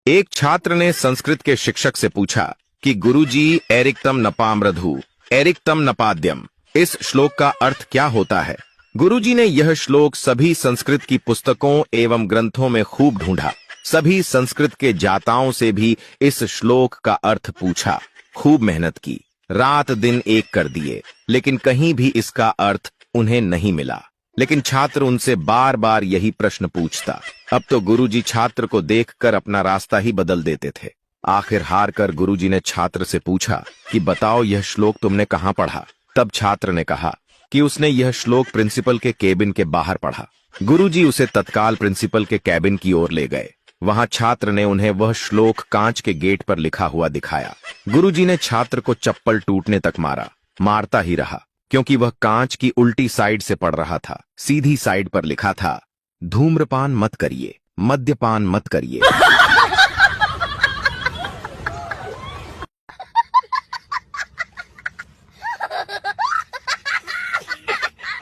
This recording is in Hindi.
एक छात्र ने संस्कृत के शिक्षक से पूछा कि गुरुजी, एरिक्तम नपामृधु एरिक्तम नपाद्यम, इस श्लोक का अर्थ क्या होता है। गुरुजी ने यह श्लोक सभी संस्कृत की पुस्तकों एवं ग्रंथों में खूब ढूंढा। सभी संस्कृत के जाताओं से भी इस श्लोक का अर्थ पूछा। खूब मेहनत की, रात दिन एक कर दिए, लेकिन कहीं भी इसका अर्थ उन्हें नहीं मिला। लेकिन छात्र उनसे बार बार यही प्रश्न पूछता। अब तो गुरुजी छात्र को देखकर अपना रास्ता ही बदल देते थे। आखिर हार कर गुरुजी ने छात्र से पूछा कि बताओ, यह श्लोक तुमने कहाँ पढ़ा। तब छात्र ने कहा कि उसने यह श्लोक प्रिंसिपल के केबिन के बाहर पढ़ा। गुरुजी उसे तत्काल प्रिंसिपल के केबिन की ओर ले गए। वहां छात्र ने उन्हें वह श्लोक कांच के गेट पर लिखा हुआ दिखाया। गुरुजी ने छात्र को चप्पल टूटने तक मारा। मारता ही रहा, क्योंकि वह कांच की उल्टी साइड से पढ़ रहा था। सीधी साइड पर लिखा था, धूम्रपान मत करिए, मद्यपान मत करिए।